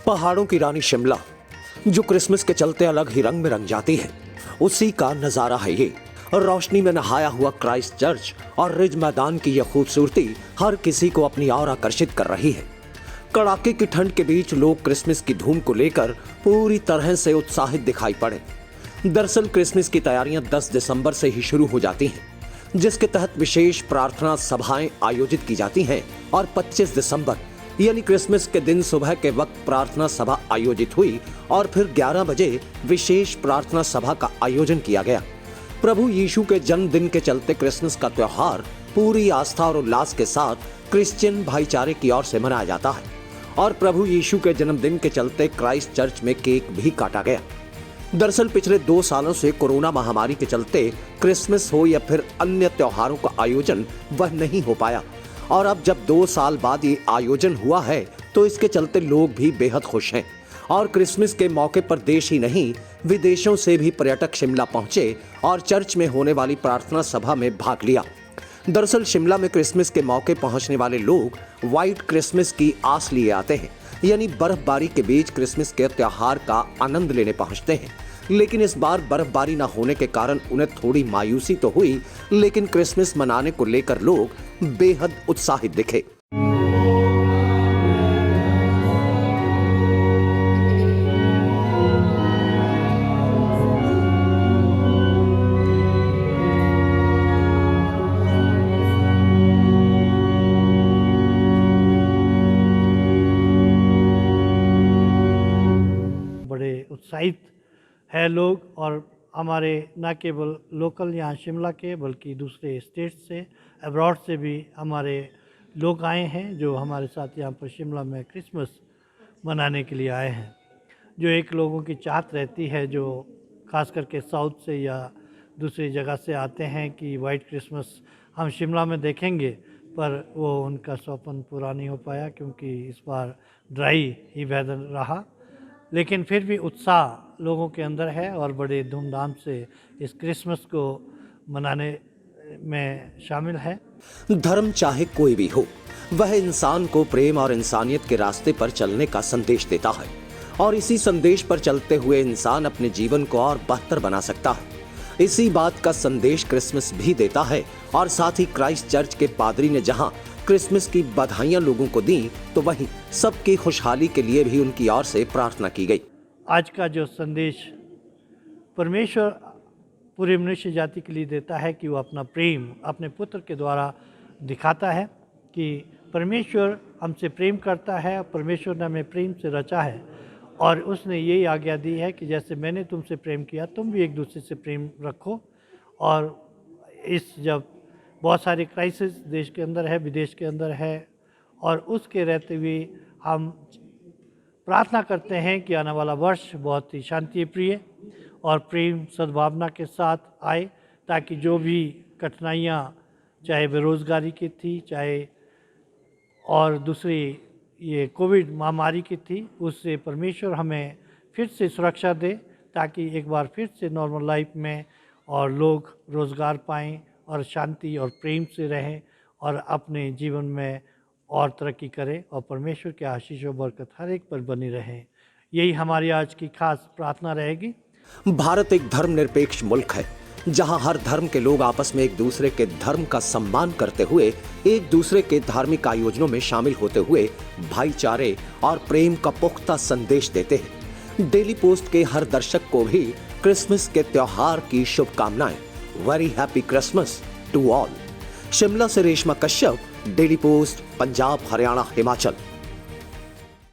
पहाड़ों की रानी शिमला जो क्रिसमस के चलते अलग ही रंग में रंग जाती है, उसी का नजारा है ये। रोशनी में नहाया हुआ क्राइस्ट चर्च और रिज मैदान की यह खूबसूरती हर किसी को अपनी ओर आकर्षित कर रही है। कड़ाके की ठंड के बीच लोग क्रिसमस की धूम को लेकर पूरी तरह से उत्साहित दिखाई पड़े। दरअसल क्रिसमस की तैयारियां 10 दिसंबर से ही शुरू हो जाती हैं, जिसके तहत विशेष प्रार्थना सभाएं आयोजित की जाती हैं और 25 दिसंबर यानी क्रिसमस के दिन सुबह के वक्त प्रार्थना सभा आयोजित हुई और फिर 11 बजे विशेष प्रार्थना सभा का आयोजन किया गया। प्रभु यीशु के जन्मदिन के चलते क्रिसमस का त्योहार पूरी आस्था और उल्लास के साथ क्रिश्चियन भाईचारे की ओर से मनाया जाता है और प्रभु यीशु के जन्मदिन के चलते क्राइस्ट चर्च में केक भी काटा गया। दरअसल पिछले 2 सालों से कोरोना महामारी के चलते क्रिसमस हो या फिर अन्य त्योहारों का आयोजन वह नहीं हो पाया और अब जब 2 साल बाद ये आयोजन हुआ है तो इसके चलते लोग भी बेहद खुश हैं और क्रिसमस के मौके पर देश ही नहीं विदेशों से भी पर्यटक शिमला पहुंचे और चर्च में होने वाली प्रार्थना सभा में भाग लिया। दरअसल शिमला में क्रिसमस के मौके पहुंचने वाले लोग व्हाइट क्रिसमस की आस लिए आते हैं, यानी बर्फबारी के बीच क्रिसमस के त्योहार का आनंद लेने पहुंचते हैं। लेकिन इस बार बर्फबारी न होने के कारण उन्हें थोड़ी मायूसी तो हुई, लेकिन क्रिसमस मनाने को लेकर लोग बेहद उत्साहित दिखे। बड़े उत्साहित है लोग और हमारे न केवल लोकल यहाँ शिमला के बल्कि दूसरे स्टेट से अब्रॉड से भी हमारे लोग आए हैं जो हमारे साथ यहाँ पर शिमला में क्रिसमस मनाने के लिए आए हैं। जो एक लोगों की चाहत रहती है जो खास करके साउथ से या दूसरी जगह से आते हैं कि वाइट क्रिसमस हम शिमला में देखेंगे, पर वो उनका सपना पूरा नहीं हो पाया क्योंकि इस बार ड्राई ही वेदर रहा। लेकिन फिर भी उत्साह लोगों के अंदर है और बड़े धूमधाम से इस क्रिसमस को मनाने में शामिल है। धर्म चाहे कोई भी हो, वह इंसान को प्रेम और इंसानियत के रास्ते पर चलने का संदेश देता है और इसी संदेश पर चलते हुए इंसान अपने जीवन को और बेहतर बना सकता है। इसी बात का संदेश क्रिसमस भी देता है और साथ ही क्राइस्ट चर्च के पादरी ने जहां क्रिसमस की बधाइयां लोगों को दी तो वहीं सबकी खुशहाली के लिए भी उनकी ओर से प्रार्थना की गई। आज का जो संदेश परमेश्वर पूरी मनुष्य जाति के लिए देता है कि वो अपना प्रेम अपने पुत्र के द्वारा दिखाता है कि परमेश्वर हमसे प्रेम करता है। परमेश्वर ने हमें प्रेम से रचा है और उसने यही आज्ञा दी है कि जैसे मैंने तुमसे प्रेम किया तुम भी एक दूसरे से प्रेम रखो। और इस जब बहुत सारे क्राइसिस देश के अंदर है, विदेश के अंदर है, और उसके रहते हुए हम प्रार्थना करते हैं कि आने वाला वर्ष बहुत ही शांति प्रिय और प्रेम सद्भावना के साथ आए, ताकि जो भी कठिनाइयाँ चाहे बेरोज़गारी की थी, चाहे और दूसरी ये कोविड महामारी की थी, उससे परमेश्वर हमें फिर से सुरक्षा दे ताकि एक बार फिर से नॉर्मल लाइफ में और लोग रोज़गार पाएँ और शांति और प्रेम से रहें और अपने जीवन में और तरक्की करें और परमेश्वर के आशीष और बरकत हर एक पर बनी रहे। यही हमारी आज की खास प्रार्थना रहेगी। भारत एक धर्मनिरपेक्ष मुल्क है जहां हर धर्म के लोग आपस में एक दूसरे के धर्म का सम्मान करते हुए एक दूसरे के धार्मिक आयोजनों में शामिल होते हुए भाईचारे और प्रेम का पुख्ता संदेश देते हैं। डेली पोस्ट के हर दर्शक को भी क्रिसमस के त्योहार की शुभकामनाएं। Very happy Christmas to all. Shimla से रेशमा कश्यप, डेली पोस्ट, पंजाब, हरियाणा, हिमाचल।